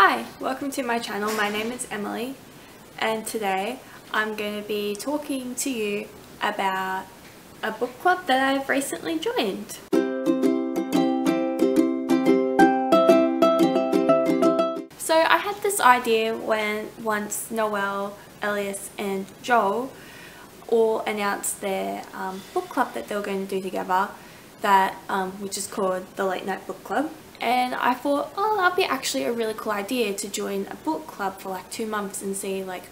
Hi, welcome to my channel. My name is Emily and today I'm going to be talking to you about a book club that I've recently joined. So I had this idea once Noelle, Elias and Joel all announced their book club that they were going to do together, that which is called the Late Night Book Club. And I thought, oh, that'd be actually a really cool idea to join a book club for like 2 months and see like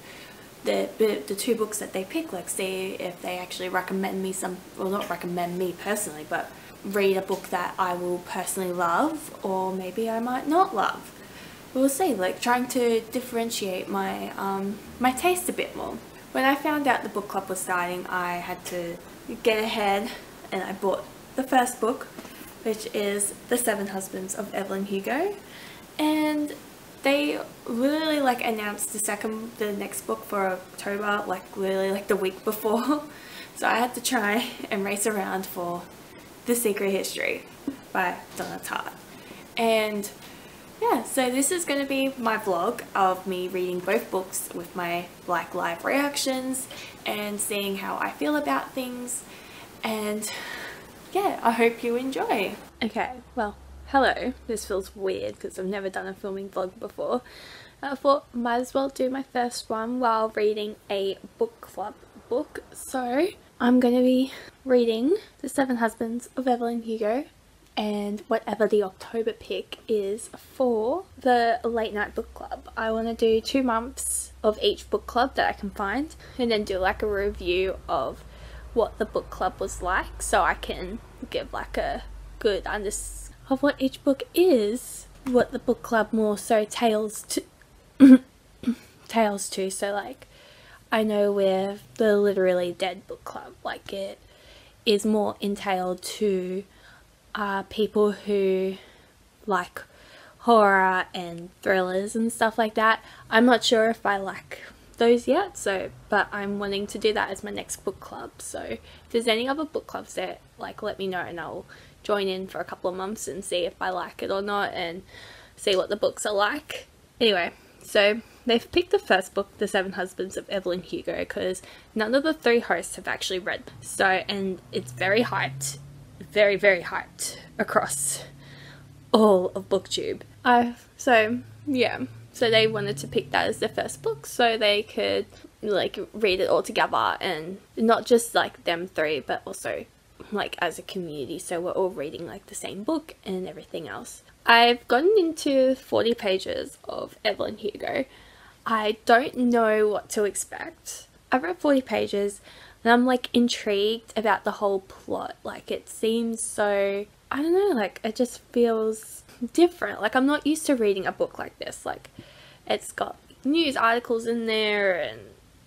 the 2 books that they pick, like see if they actually recommend me some, well not recommend me personally, but read a book that I will personally love or maybe I might not love. We'll see, like trying to differentiate my my taste a bit more. When I found out the book club was starting, I had to get ahead and I bought the first book, which is The 7 Husbands of Evelyn Hugo, and they literally like announced the next book for October, like literally like the week before. So I had to try and race around for The Secret History by Donna Tartt. And yeah, so this is going to be my vlog of me reading both books with my like live reactions and seeing how I feel about things, and yeah, I hope you enjoy. Okay, well, hello. This feels weird because I've never done a filming vlog before. I thought might as well do my first one while reading a book club book. So I'm going to be reading The 7 Husbands of Evelyn Hugo and whatever the October pick is for the Late Night Book Club. I want to do 2 months of each book club that I can find and then do like a review of what the book club was like, so I can give like a good understanding of what each book is, what the book club more so tails to so like I know with the Literally Dead book club, like it is more entailed to people who like horror and thrillers and stuff like that. I'm not sure if I like those yet, so but I'm wanting to do that as my next book club. So if there's any other book clubs there, like let me know and I'll join in for a couple of months and see if I like it or not and see what the books are like. Anyway, so they've picked the first book, The 7 Husbands of Evelyn Hugo, because none of the 3 hosts have actually read. So, and it's very hyped, very hyped across all of BookTube. So yeah, so they wanted to pick that as their first book so they could like read it all together, and not just like them 3 but also like as a community, so we're all reading like the same book and everything else. I've gotten into 40 pages of Evelyn Hugo. I don't know what to expect. I've read 40 pages and I'm like intrigued about the whole plot. Like it seems so, I don't know, like it just feels different. Like I'm not used to reading a book like this. Like it's got news articles in there, and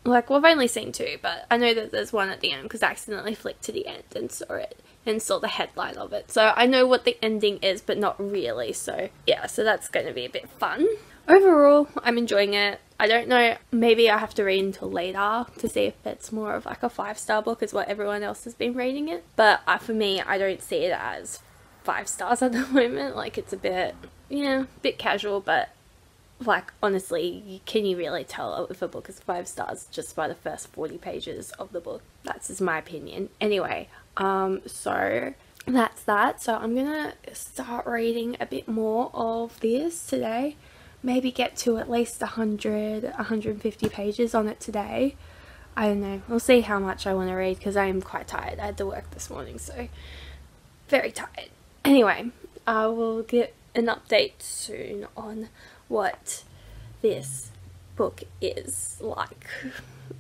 like we've only seen 2, but I know that there's one at the end because I accidentally flicked to the end and saw it and saw the headline of it. So I know what the ending is, but not really. So yeah, so that's going to be a bit fun. Overall, I'm enjoying it. I don't know, maybe I have to read until later to see if it's more of like a 5-star book as what everyone else has been rating it. But for me, I don't see it as 5 stars at the moment. Like it's a bit, yeah, a bit casual, but like honestly, can you really tell if a book is 5 stars just by the first 40 pages of the book? That's just my opinion. Anyway, so that's that. So I'm gonna start reading a bit more of this today. Maybe get to at least 150 pages on it today. I don't know. We'll see how much I want to read because I am quite tired. I had to work this morning, so very tired. Anyway, I will get an update soon on what this book is like.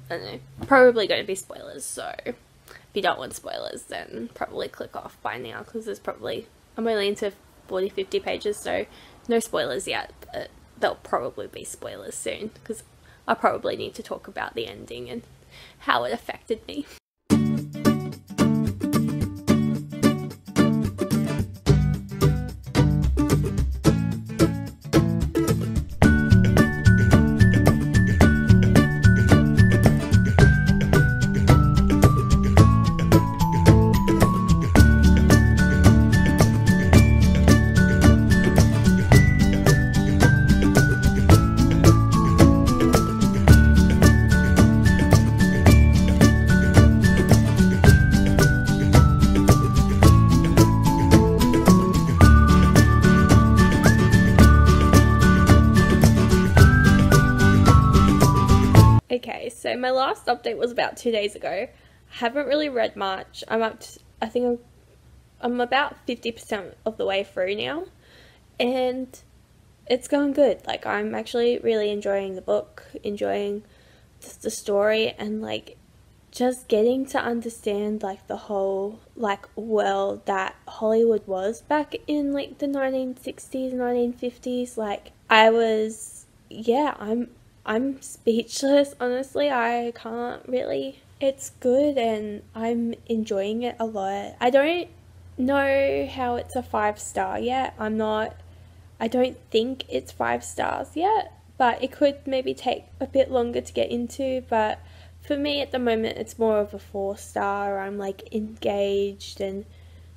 I don't know. Probably going to be spoilers, so if you don't want spoilers then probably click off by now because there's probably, I'm only into 40-50 pages, so no spoilers yet, but there'll probably be spoilers soon because I probably need to talk about the ending and how it affected me. so my last update was about 2 days ago. I haven't really read much. I think I'm about 50% of the way through now, and it's going good. Like, I'm actually really enjoying the book, enjoying the story, and like just getting to understand like the whole like world that Hollywood was back in like the 1960s, 1950s. Like, I'm speechless, honestly. I can't really. It's good and I'm enjoying it a lot. I don't know how it's a 5-star yet. I don't think it's 5 stars yet, but it could maybe take a bit longer to get into. But for me at the moment, it's more of a 4-star. I'm like engaged and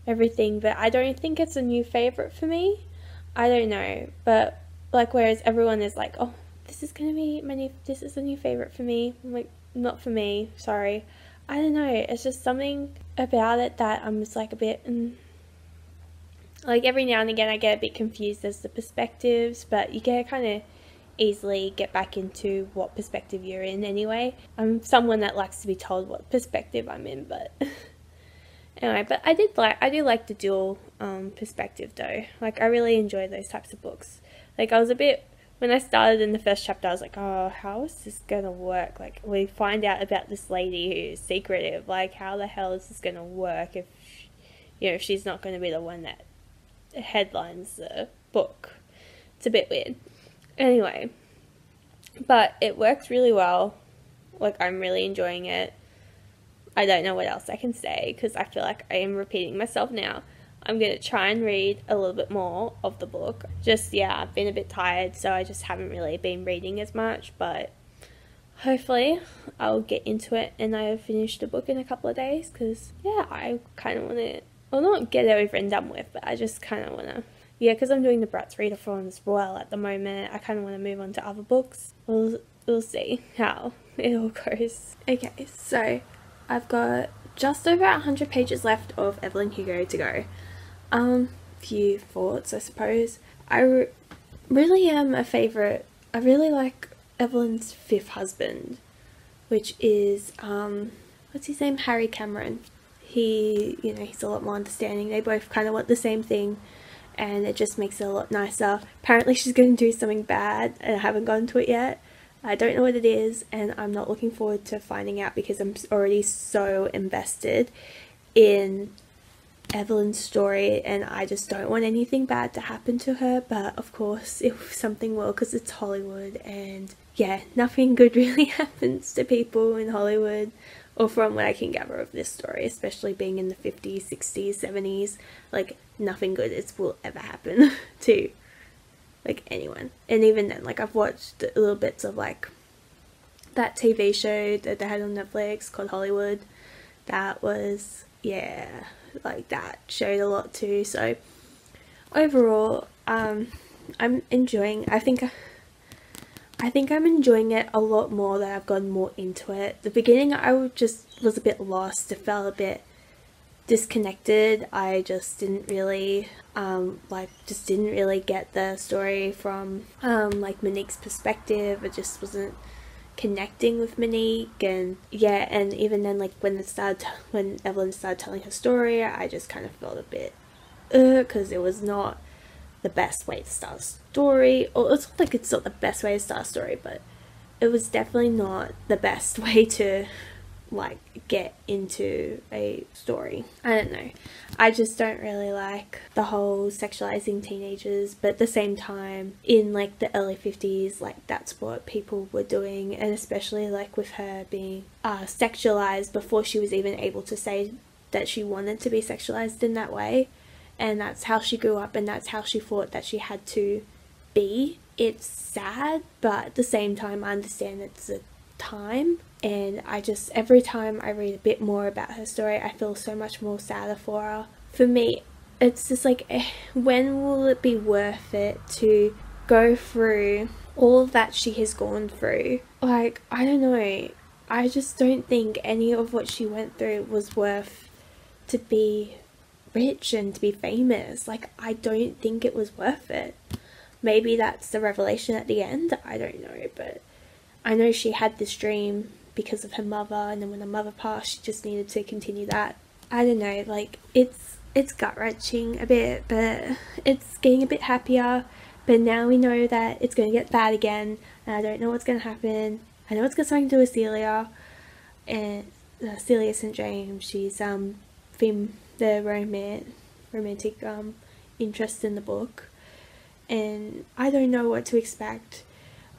everything, but I don't think it's a new favorite for me. I don't know, but like, whereas everyone is like, oh, this is a new favorite for me. I'm like, not for me, sorry. I don't know, it's just something about it that I'm just like a bit, like every now and again I get a bit confused as to perspectives, but you can kind of easily get back into what perspective you're in anyway. I'm someone that likes to be told what perspective I'm in, but anyway, but I do like the dual perspective though. Like, I really enjoy those types of books. Like, I was a bit, when I started in the first chapter, I was like, oh, how is this gonna work? Like, we find out about this lady who's secretive. Like, how the hell is this gonna work if, if she's not gonna be the one that headlines the book? It's a bit weird. Anyway, but it works really well. Like, I'm really enjoying it. I don't know what else I can say because I feel like I am repeating myself now. I'm going to try and read a little bit more of the book. I've been a bit tired, so I just haven't really been reading as much, but hopefully I'll get into it and I'll finish the book in a couple of days because, I kind of want to, well, not get it over and done with, but I just kind of want to, because I'm doing the Bratz readathon as well at the moment. I kind of want to move on to other books. We'll see how it all goes. Okay, so I've got just over 100 pages left of Evelyn Hugo to go. Few thoughts, I suppose. I really am a favourite. I really like Evelyn's 5th husband, which is, what's his name? Harry Cameron. He's a lot more understanding. They both kind of want the same thing, and it just makes it a lot nicer. Apparently she's going to do something bad, and I haven't gotten to it yet. I don't know what it is, and I'm not looking forward to finding out because I'm already so invested in Evelyn's story, and I just don't want anything bad to happen to her. But of course, if something will, because it's Hollywood, and nothing good really happens to people in Hollywood, or from what I can gather of this story, especially being in the 50s, 60s, 70s, like, nothing good will ever happen to like anyone. And even then, like, I've watched little bits of like that TV show that they had on Netflix called Hollywood. That was, like, that showed a lot too. So overall, I'm enjoying, I think I'm enjoying it a lot more that I've gotten more into it. The beginning I was a bit lost. I felt a bit disconnected. I just didn't really get the story from like Monique's perspective. I just wasn't connecting with Monique, and even then, like, when Evelyn started telling her story, I just kind of felt a bit because it was not the best way to start a story. Or it's not like it's not the best way to start a story, but it was definitely not the best way to like get into a story. I don't know, I just don't really like the whole sexualizing teenagers, but at the same time, in like the early 50s, like, that's what people were doing, and especially like with her being sexualized before she was even able to say that she wanted to be sexualized in that way, and that's how she grew up, and that's how she thought that she had to be. It's sad, but at the same time I understand it's a time, and every time I read a bit more about her story, I feel so much more sadder for her. For me, it's just like, when will it be worth it to go through all that she has gone through? Like, I don't know, I just don't think any of what she went through was worth to be rich and to be famous. Like, I don't think it was worth it. Maybe that's the revelation at the end, I don't know, but I know she had this dream because of her mother, and then when her mother passed she just needed to continue that. I don't know, like it's gut-wrenching a bit, but it's getting a bit happier. But now we know that it's going to get bad again, and I don't know what's going to happen. I know it's got something to do with Celia, and Celia St. James. She's the romantic interest in the book, and I don't know what to expect.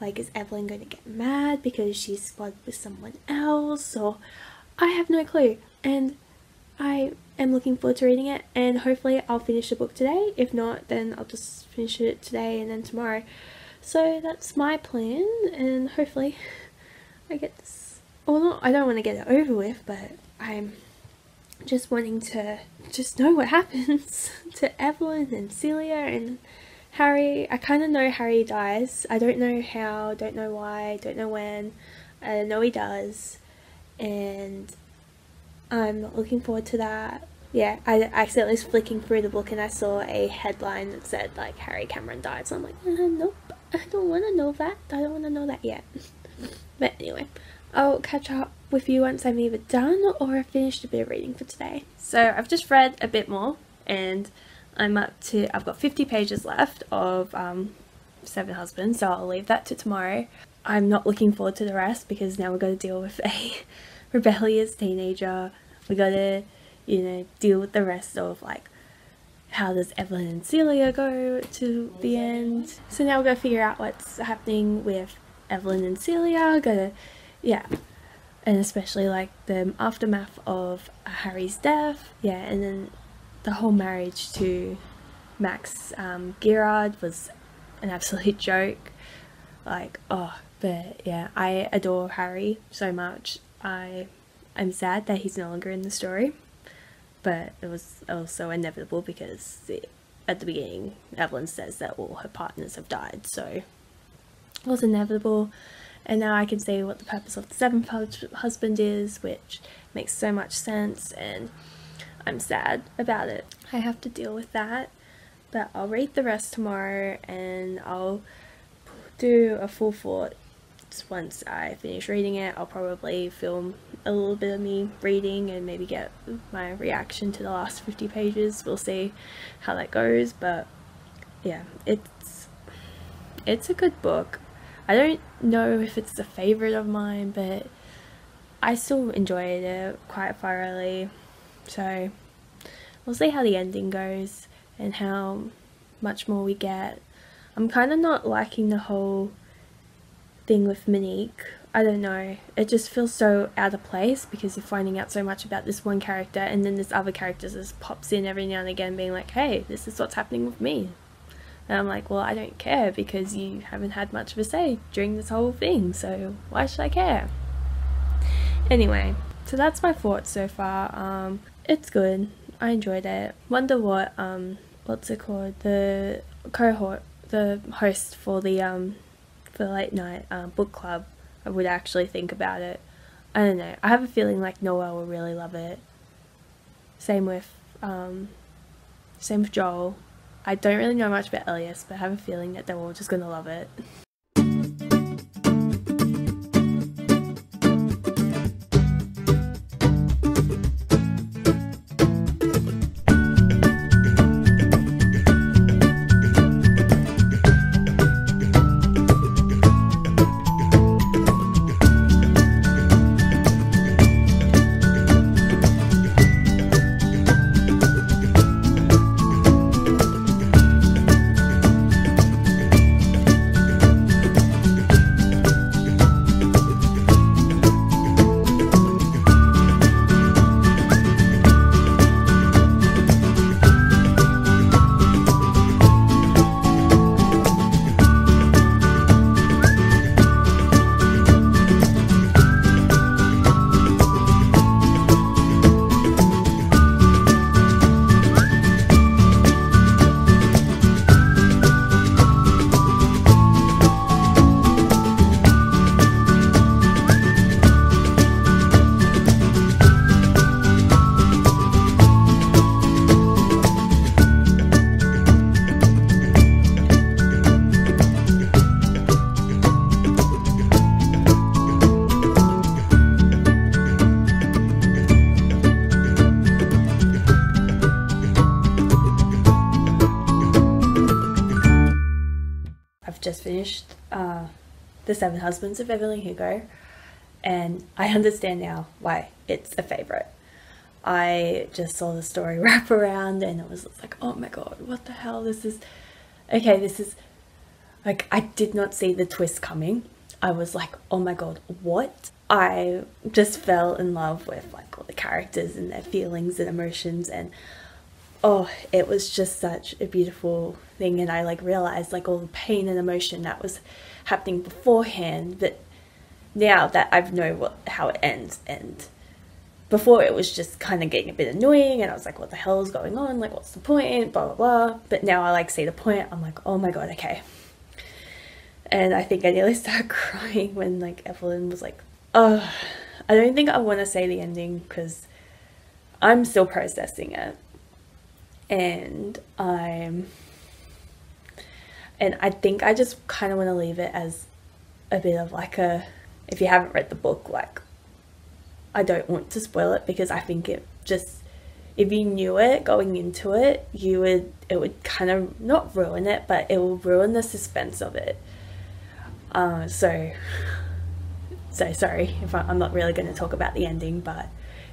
Like, is Evelyn going to get mad because she's spotted with someone else, or I have no clue. And I am looking forward to reading it, and hopefully I'll finish the book today. If not, then I'll just finish it today and then tomorrow. So that's my plan, and hopefully I get this, or not, I don't want to get it over with, but I'm just wanting to just know what happens to Evelyn and Celia and Harry. I kind of know Harry dies. I don't know how, don't know why, don't know when. I know he does, and I'm looking forward to that. Yeah, I accidentally was flicking through the book and I saw a headline that said like Harry Cameron died, so I'm like, nope, I don't want to know that. I don't want to know that yet. But anyway, I'll catch up with you once I'm either done or I've finished a bit of reading for today. So I've just read a bit more, and I've got 50 pages left of Seven Husbands, so I'll leave that to tomorrow. I'm not looking forward to the rest because now we've got to deal with a rebellious teenager. We got to, you know, deal with the rest of like, how does Evelyn and Celia go to the end. So now we've got to figure out what's happening with Evelyn and Celia. Yeah, and especially like the aftermath of Harry's death. Yeah, and then the whole marriage to Max Gerard was an absolute joke. Like, oh, but yeah, I adore Harry so much. I'm sad that he's no longer in the story, but it was also inevitable because at the beginning Evelyn says that all her partners have died, so it was inevitable. And now I can see what the purpose of the seventh husband is, which makes so much sense, and I'm sad about it. I have to deal with that, but I'll read the rest tomorrow and I'll do a full thought. Once I finish reading it, I'll probably film a little bit of me reading and maybe get my reaction to the last 50 pages. We'll see how that goes, but yeah, it's a good book. I don't know if it's a favourite of mine, but I still enjoyed it quite thoroughly, so we'll see how the ending goes and how much more we get. I'm kind of not liking the whole thing with Monique. I don't know, it just feels so out of place because you're finding out so much about this one character and then this other character just pops in every now and again being like, hey, this is what's happening with me. And I'm like, well, I don't care because you haven't had much of a say during this whole thing, so why should I care? Anyway, so that's my thoughts so far. It's good. I enjoyed it. Wonder what, what's it called? The host for the late night book club would actually think about it. I don't know. I have a feeling like Noelle will really love it. Same with Joel. I don't really know much about Elias, but I have a feeling that they're all just gonna love it. finished The Seven Husbands of Evelyn Hugo, and I understand now why it's a favourite. I just saw the story wrap around and it was like, oh my god, what the hell, this is like, I did not see the twist coming. I was like, oh my god, what? I just fell in love with like all the characters and their feelings and emotions, and oh, it was just such a beautiful thing. And I like realized like all the pain and emotion that was happening beforehand, but now that I know how it ends, and before it was just kind of getting a bit annoying and I was like, what the hell is going on, like what's the point, blah blah blah. But now I like see the point. I'm like, oh my god, okay. And I think I nearly started crying when like Evelyn was like, oh, I don't think I want to say the ending because I'm still processing it, and I think I just kind of want to leave it as a bit of like a, if you haven't read the book, like, I don't want to spoil it because I think it just, if you knew it going into it, it would kind of not ruin it, but it will ruin the suspense of it. So sorry if I'm not really going to talk about the ending, but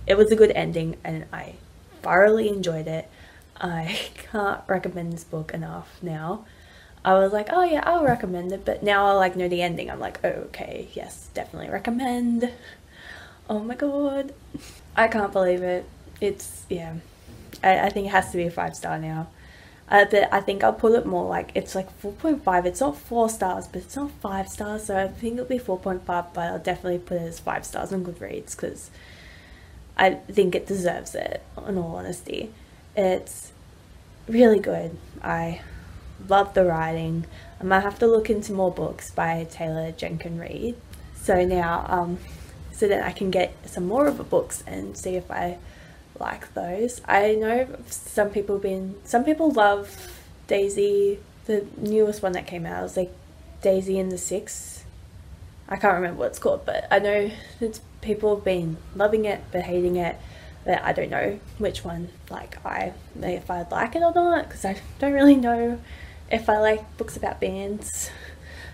it was a good ending and I thoroughly enjoyed it. I can't recommend this book enough now. I was like, oh yeah, I'll recommend it, but now I like know the ending. I'm like, oh, okay, yes, definitely recommend. Oh my god, I can't believe it. It's, yeah, I think it has to be a 5-star now. But I think I'll put it more like, it's like 4.5. It's not 4 stars, but it's not 5 stars, so I think it'll be 4.5, but I'll definitely put it as 5 stars on Goodreads because I think it deserves it, in all honesty. It's really good. I love the writing. I might have to look into more books by Jenkins Reid. So now, so that I can get some more of the books and see if I like those. I know some people love Daisy, the newest one that came out. It was like Daisy and the Six. I can't remember what it's called, but I know that people have been loving it but hating it. But I don't know which one, like, if I'd like it or not, because I don't really know if I like books about bands.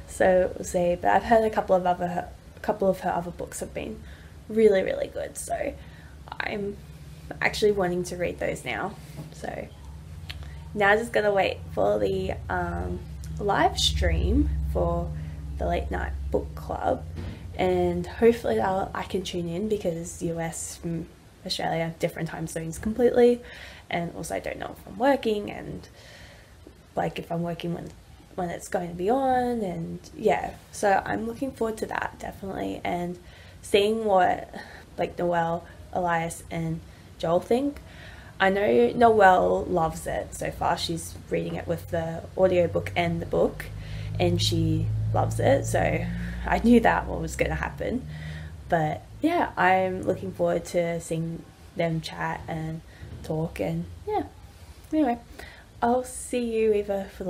So we'll see. But I've heard a couple of her other books have been really, really good. So I'm actually wanting to read those now. So now I'm just gonna wait for the live stream for the late night book club, and hopefully I can tune in because US from Australia, different time zones completely, and also I don't know if I'm working and like if I'm working when it's going to be on, and yeah, so I'm looking forward to that definitely, and seeing what like Noelle, Elias and Joel think. I know Noelle loves it so far. She's reading it with the audiobook and the book and she loves it, so I knew that what was going to happen. But yeah, I'm looking forward to seeing them chat and talk, and yeah, anyway, I'll see you either for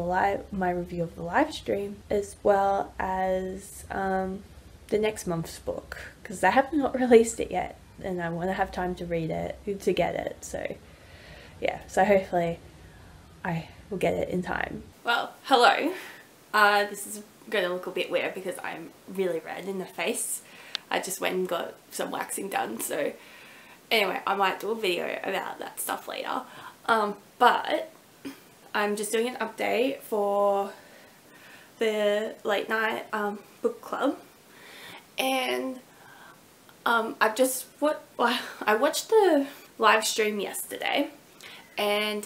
my review of the live stream as well as the next month's book, because I have not released it yet and I want to have time to read it, to get it. So yeah, so hopefully I will get it in time. Well, hello. This is going to look a bit weird because I'm really red in the face. I just went and got some waxing done, so anyway, I might do a video about that stuff later. But I'm just doing an update for the late night book club, and I watched the live stream yesterday and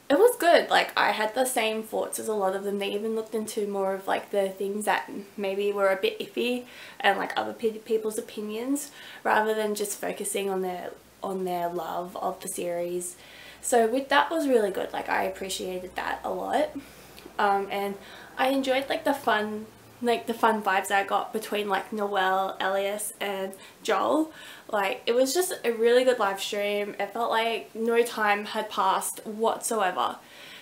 it was good. Like, I had the same thoughts as a lot of them. They even looked into more of like the things that maybe were a bit iffy and like other people's opinions, rather than just focusing on their love of the series. So that was really good. Like, I appreciated that a lot, and I enjoyed like the fun vibes I got between like Noelle, Elias and Joel. Like, it was just a really good live stream. It felt like no time had passed whatsoever.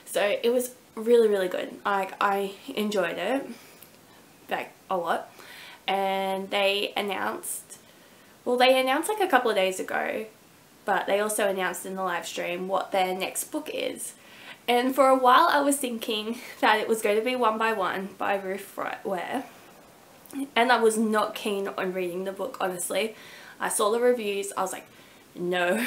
So it was really, really good. Like, I enjoyed it like a lot. And they announced like a couple of days ago, but they also announced in the live stream what their next book is. And for a while I was thinking that it was going to be One by One by Ruth Ware. And I was not keen on reading the book, honestly. I saw the reviews, I was like, no,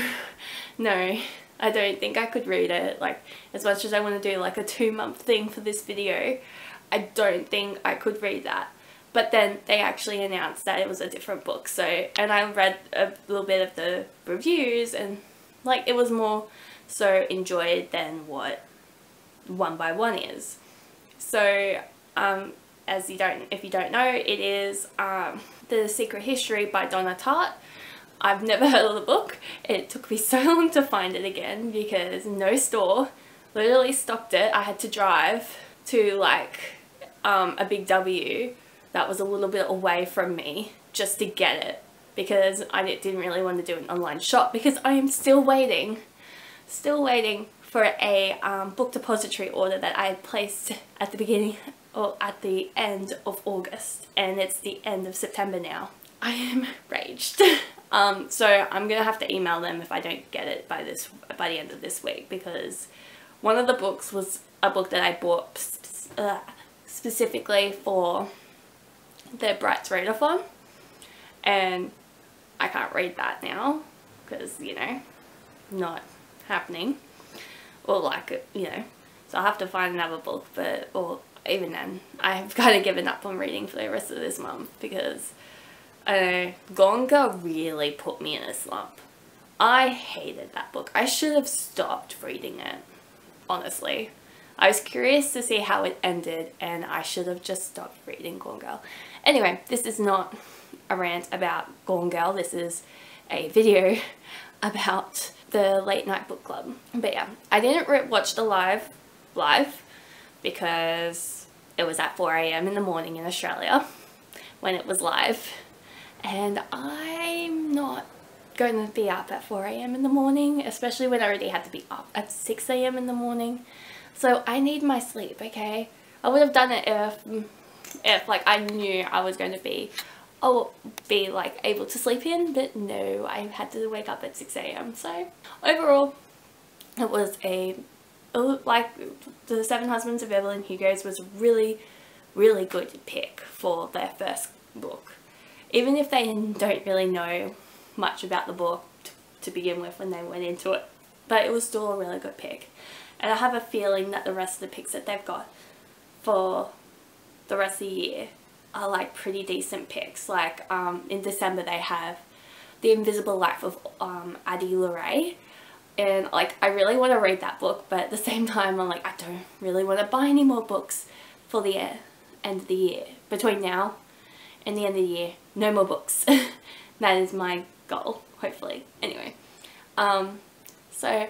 no, I don't think I could read it. Like, as much as I want to do like a 2-month thing for this video, I don't think I could read that. But then they actually announced that it was a different book, so, and I read a little bit of the reviews, and like, it was more so enjoyed than what One by One is. So, if you don't know, it is The Secret History by Donna Tartt. I've never heard of the book. It took me so long to find it again because no store literally stocked it. I had to drive to like a big W that was a little bit away from me just to get it, because I didn't really want to do an online shop, because I am still waiting for a book depository order that I had placed at the beginning or at the end of August, and it's the end of September now. I am raged. So I'm gonna have to email them if I don't get it by the end of this week, because one of the books was a book that I bought specifically for the Bright's Readathon, and I can't read that now because, you know, not happening, or like, you know, so I'll have to find another book. But, or even then, I've kind of given up on reading for the rest of this month because I don't know, Gone Girl really put me in a slump. I hated that book. I should have stopped reading it, honestly. I was curious to see how it ended, and I should have just stopped reading Gone Girl. Anyway, this is not a rant about Gone Girl. This is a video about the late night book club. But yeah, I didn't watch the live because it was at 4 AM in the morning in Australia when it was live. And I'm not going to be up at 4 AM in the morning, especially when I already had to be up at 6 AM in the morning. So I need my sleep, okay? I would have done it if like I knew I was going to be like able to sleep in, but no, I had to wake up at 6 AM. So overall, it was like The Seven Husbands of Evelyn Hugo's was a really, really good pick for their first book. Even if they don't really know much about the book to begin with when they went into it, but it was still a really good pick. And I have a feeling that the rest of the picks that they've got for the rest of the year are like pretty decent picks. Like in December they have The Invisible Life of Addie, Laure, and like I really want to read that book, but at the same time I'm like, I don't really want to buy any more books for the end of the year. Between now and the end of the year, no more books. That is my goal, hopefully. Anyway, so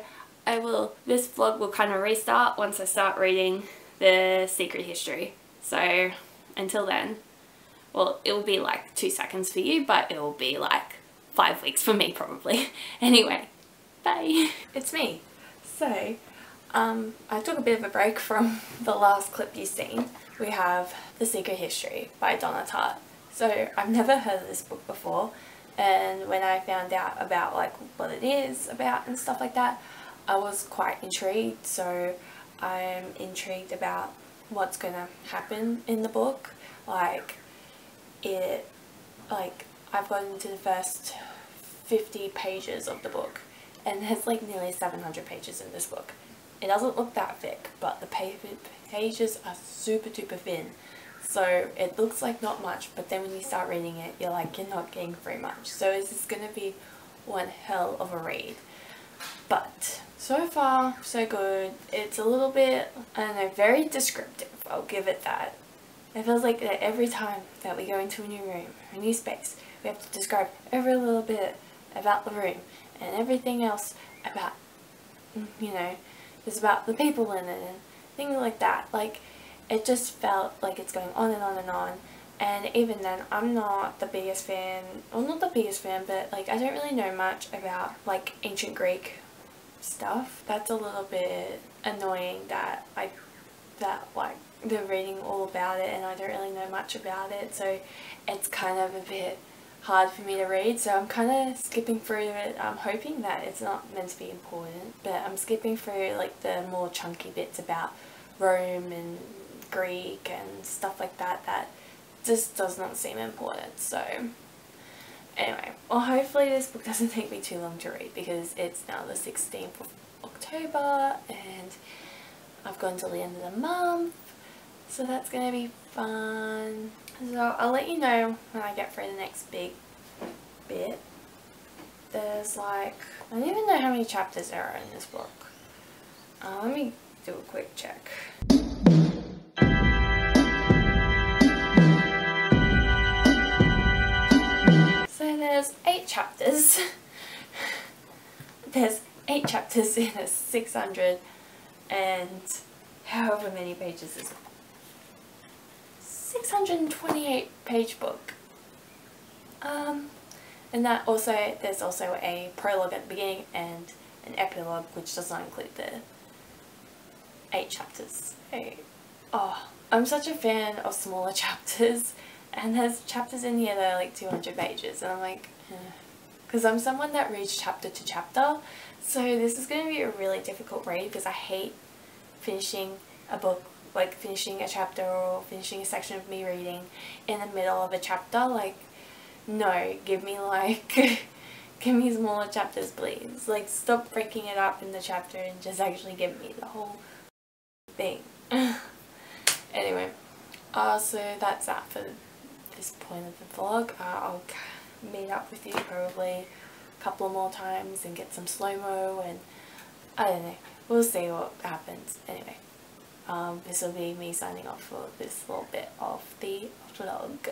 this vlog will kind of restart once I start reading The Secret History. So until then, well, it will be like 2 seconds for you, but it will be like 5 weeks for me probably. Anyway, bye. It's me. So I took a bit of a break from the last clip you've seen. We have The Secret History by Donna Tartt. So I've never heard of this book before, and when I found out about like what it is about and stuff like that, I was quite intrigued. So I'm intrigued about what's gonna happen in the book. Like I've gotten into the first 50 pages of the book, and there's like nearly 700 pages in this book. It doesn't look that thick, but the pages are super duper thin. So it looks like not much, but then when you start reading it, you're like, you're not getting very much. So is this going to be one hell of a read? But so far, so good. It's a little bit, I don't know, very descriptive. I'll give it that. It feels like that every time that we go into a new room, a new space, we have to describe every little bit about the room and everything else about, you know, it's about the people in it and things like that. Like, it just felt like it's going on and on and on. And even then, I'm not the biggest fan, well, not the biggest fan, but like I don't really know much about like ancient Greek stuff. That's a little bit annoying that like they're reading all about it and I don't really know much about it. So it's kind of a bit hard for me to read, so I'm kind of skipping through it. I'm hoping that it's not meant to be important, but I'm skipping through like the more chunky bits about Rome and Greek and stuff like that that just does not seem important. So anyway, well, hopefully this book doesn't take me too long to read, because it's now the 16th of October and I've gone till the end of the month, so that's gonna be fun. So I'll let you know when I get through the next big bit. There's like, I don't even know how many chapters there are in this book. Let me do a quick check. So there's 8 chapters. There's 8 chapters in a 600 and however many pages is 628 page book. And that also, there's also a prologue at the beginning and an epilogue, which does not include the 8 chapters. Oh, I'm such a fan of smaller chapters, and there's chapters in here that are like 200 pages, and I'm like, because I'm someone that reads chapter to chapter, so this is going to be a really difficult read, because I hate finishing a book, like finishing a chapter or finishing a section of me reading in the middle of a chapter. Like, no, give me like give me smaller chapters, please. Like, stop breaking it up in the chapter and just actually give me the whole thing. Anyway, so that's that for this point of the vlog. I'll meet up with you probably a couple more times and get some slow-mo, and I don't know, we'll see what happens. Anyway, this will be me signing off for this little bit of the vlog.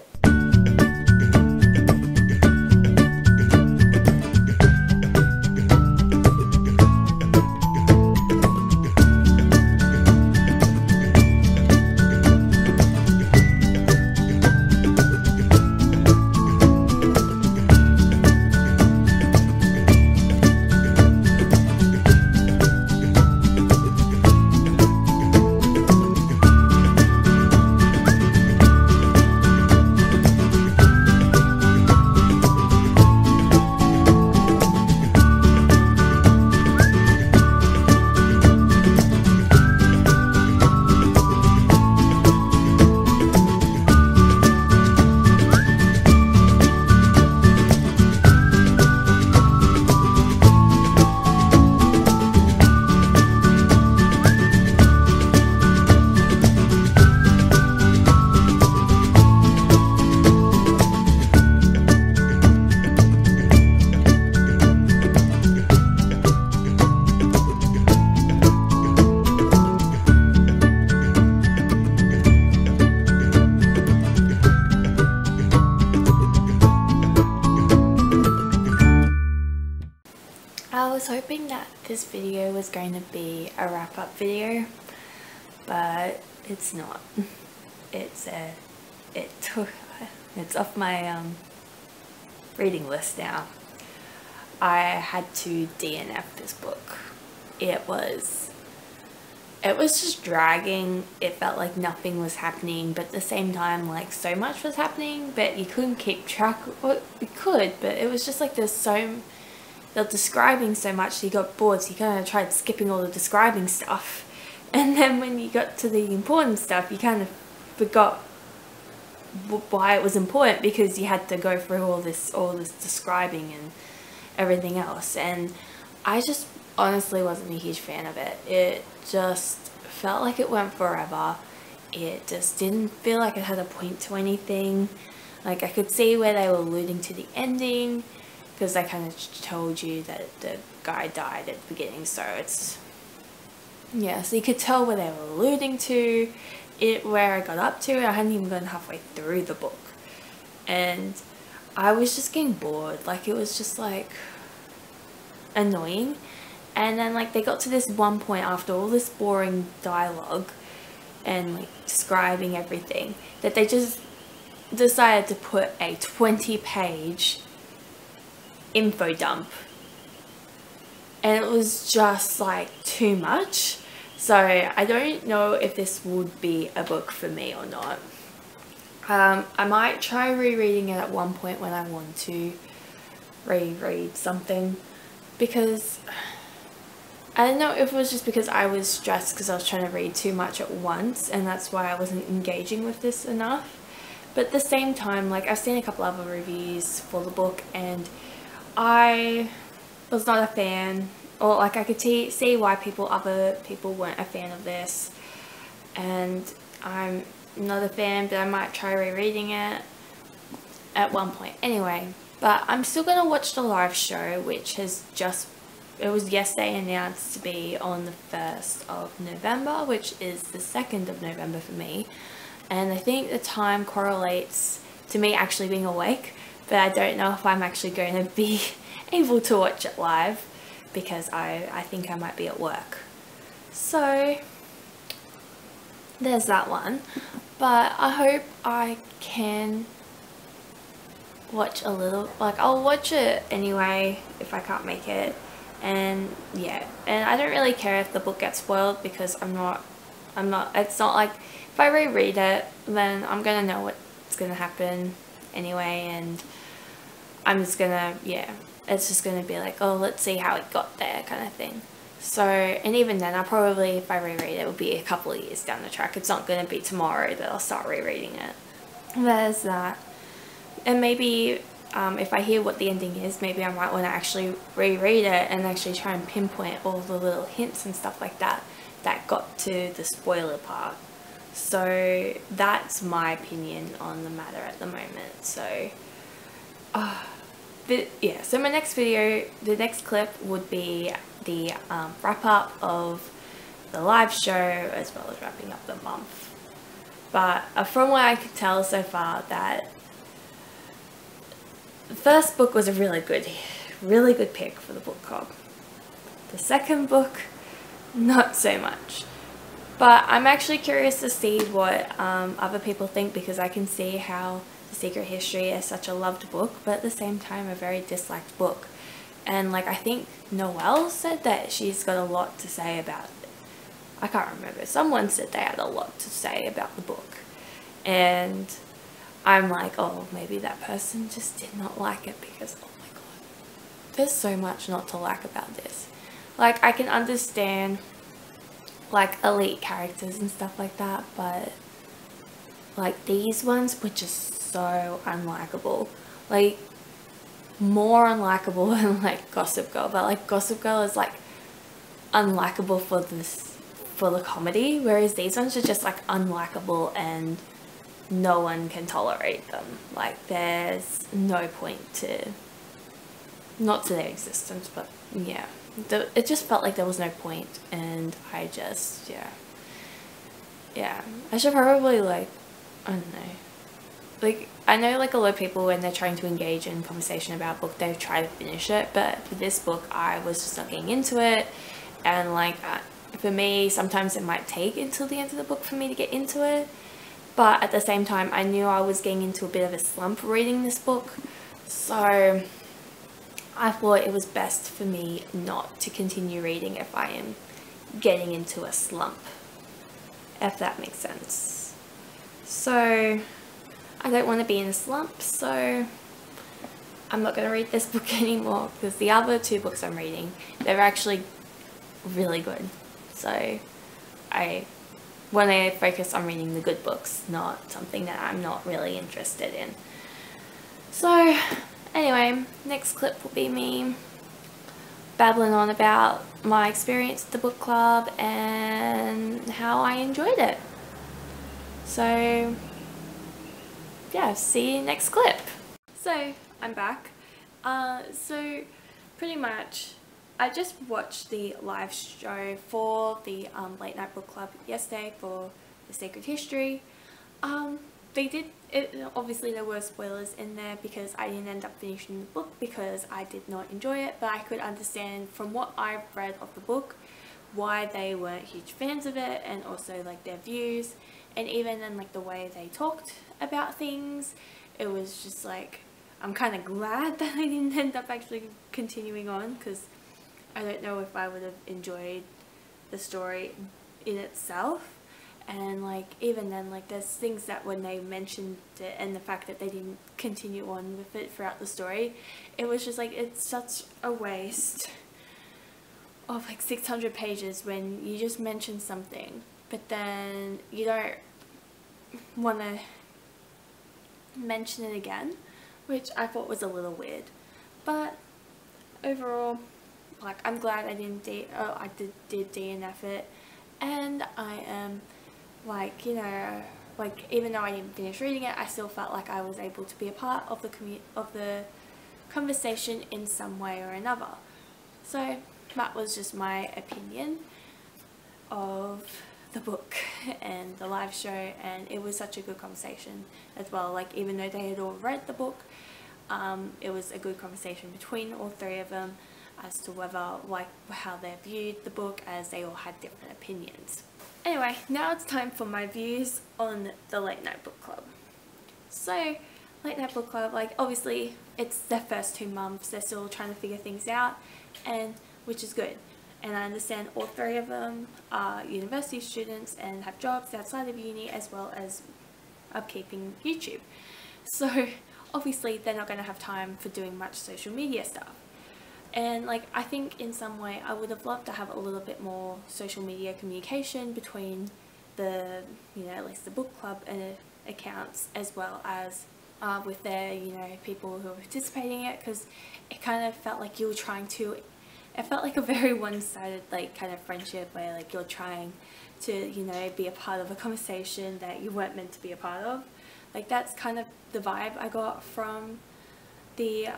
I was hoping that this video was going to be a wrap-up video, but it's not. It's off my reading list now. I had to DNF this book. It was just dragging. It felt like nothing was happening, but at the same time, like, so much was happening, but you couldn't keep track. Well, you could, but it was just like they're describing so much, so you got bored, so you kind of tried skipping all the describing stuff, and then when you got to the important stuff, you kind of forgot why it was important, because you had to go through all this describing and everything else. And I just honestly wasn't a huge fan of it. It just felt like it went forever. It just didn't feel like it had a point to anything. Like, I could see where they were alluding to the ending, because they kind of told you that the guy died at the beginning, so it's, yeah, so you could tell where they were alluding to it, where I got up to. I hadn't even gone halfway through the book, and I was just getting bored. Like, it was just like annoying. And then, like, they got to this one point after all this boring dialogue and like describing everything, that they just decided to put a 20-page info dump, and it was just like too much. So I don't know if this would be a book for me or not. I might try rereading it at one point when I want to reread something, because I don't know if it was just because I was stressed because I was trying to read too much at once, and that's why I wasn't engaging with this enough. But at the same time, like, I've seen a couple other reviews for the book and I was not a fan, or like I could see why other people weren't a fan of this, and I'm not a fan, but I might try rereading it at one point anyway. But I'm still going to watch the live show, which has it was yesterday announced to be on the 1st of November, which is the 2nd of November for me. And I think the time correlates to me actually being awake, but I don't know if I'm actually going to be able to watch it live because I think I might be at work. So there's that one. But I hope I can watch a little, like, I'll watch it anyway if I can't make it. And yeah, and I don't really care if the book gets spoiled because it's not like, if I reread it, then I'm gonna know what's gonna happen anyway, and I'm just gonna, yeah, it's just gonna be like, oh, let's see how it got there kind of thing. So, and even then, I'll probably, if I reread it, it will be a couple of years down the track. It's not gonna be tomorrow that I'll start rereading it. There's that. And maybe, if I hear what the ending is, maybe I might want to actually reread it and actually try and pinpoint all the little hints and stuff like that got to the spoiler part. So that's my opinion on the matter at the moment. So but yeah, so my next video, the next clip would be the wrap up of the live show as well as wrapping up the month. But from what I could tell so far, that the first book was a really good pick for the book club. The second book, not so much. But I'm actually curious to see what other people think, because I can see how The Secret History is such a loved book, but at the same time a very disliked book. And like, I think Noelle said that she's got a lot to say about it. I can't remember. Someone said they had a lot to say about the book. And I'm like, oh, maybe that person just did not like it because, oh my god, there's so much not to like about this. Like, I can understand like elite characters and stuff like that, but like these ones were just so unlikable, like more unlikable than like Gossip Girl. But like Gossip Girl is like unlikable for the comedy, whereas these ones are just like unlikable and no one can tolerate them. Like, there's no point to, not to their existence, but yeah, it just felt like there was no point, and I just, yeah, I should probably, like, I don't know, like, I know like a lot of people, when they're trying to engage in conversation about a book, they try to finish it, but for this book I was just not getting into it. And like, for me, sometimes it might take until the end of the book for me to get into it, but at the same time I knew I was getting into a bit of a slump reading this book, so I thought it was best for me not to continue reading if I am getting into a slump, if that makes sense. So I don't want to be in a slump, so I'm not going to read this book anymore, because the other two books I'm reading, they're actually really good. So I want to focus on reading the good books, not something that I'm not really interested in. So anyway, next clip will be me babbling on about my experience at the book club and how I enjoyed it. So yeah, see you next clip. So I'm back. So pretty much I just watched the live show for the late night book club yesterday for The Secret History. They did it, obviously there were spoilers in there because I didn't end up finishing the book because I did not enjoy it, but I could understand from what I've read of the book why they weren't huge fans of it, and also like their views, and even then like the way they talked about things. It was just like, I'm kind of glad that I didn't end up actually continuing on, because I don't know if I would have enjoyed the story in itself. And like even then, like there's things that when they mentioned it and the fact that they didn't continue on with it throughout the story, it was just like, it's such a waste of like 600 pages when you just mention something but then you don't want to mention it again, which I thought was a little weird. But overall, like I'm glad I did DNF it, and I am like, you know, like even though I didn't finish reading it, I still felt like I was able to be a part of the conversation in some way or another. So that was just my opinion of the book and the live show, and it was such a good conversation as well. Like even though they had all read the book, it was a good conversation between all three of them as to whether, like, how they viewed the book, as they all had different opinions. Anyway, now it's time for my views on the Late Night Book Club. So Late Night Book Club, like obviously it's their first 2 months, they're still trying to figure things out, and which is good. And I understand all three of them are university students and have jobs outside of uni, as well as upkeeping YouTube. So obviously they're not going to have time for doing much social media stuff. And like I think in some way I would have loved to have a little bit more social media communication between the, you know, at least the book club and accounts, as well as with their, you know, people who are participating in it, because it kind of felt like you were trying to, it felt like a very one-sided like kind of friendship where like you're trying to, you know, be a part of a conversation that you weren't meant to be a part of. Like that's kind of the vibe I got from the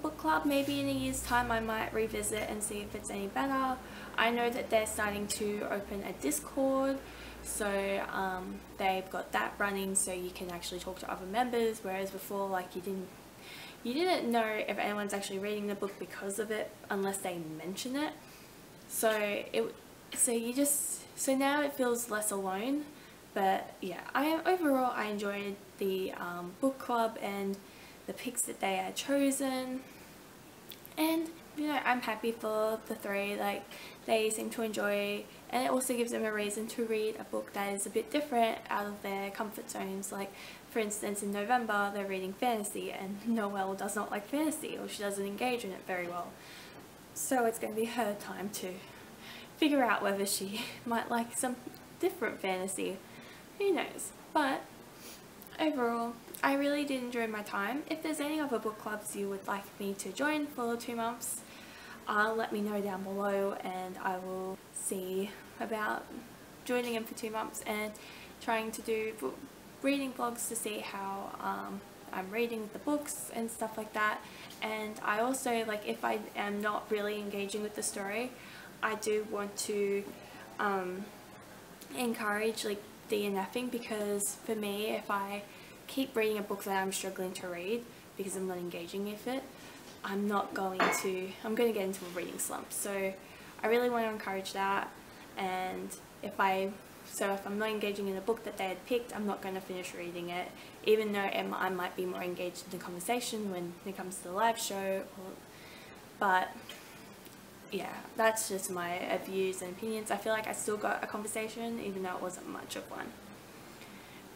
book club. Maybe in a year's time I might revisit and see if it's any better. I know that they're starting to open a Discord, so they've got that running so you can actually talk to other members, whereas before like you didn't know if anyone's actually reading the book because of it unless they mention it. So now it feels less alone. But yeah, overall I enjoyed the book club and the picks that they had chosen, and you know, I'm happy for the three. Like they seem to enjoy, and it also gives them a reason to read a book that is a bit different out of their comfort zones. Like for instance, in November they're reading fantasy, and Noelle does not like fantasy, or she doesn't engage in it very well, so it's going to be her time to figure out whether she might like some different fantasy. Who knows? But overall, I really did enjoy my time. If there's any other book clubs you would like me to join for 2 months, let me know down below, and I will see about joining them for 2 months and trying to do reading vlogs to see how I'm reading the books and stuff like that. And I also, like, if I am not really engaging with the story, I do want to encourage like DNFing, because for me, if I keep reading a book that I'm struggling to read because I'm not engaging with it, I'm going to get into a reading slump. So I really want to encourage that, and if I'm not engaging in a book that they had picked, I'm not going to finish reading it, even though I might be more engaged in the conversation when it comes to the live show. But yeah, that's just my views and opinions. I feel like I still got a conversation even though it wasn't much of one.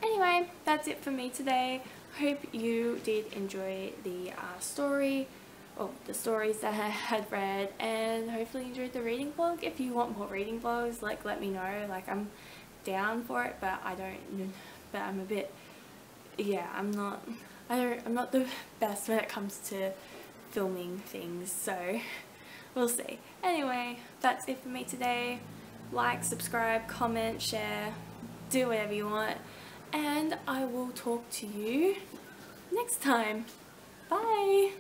Anyway, that's it for me today. Hope you did enjoy the story, or the stories that I had read, and hopefully you enjoyed the reading vlog. If you want more reading vlogs, like let me know. Like I'm down for it, but I'm a bit, yeah, I'm not the best when it comes to filming things, so we'll see. Anyway, that's it for me today. Like, subscribe, comment, share, do whatever you want, and I will talk to you next time. Bye!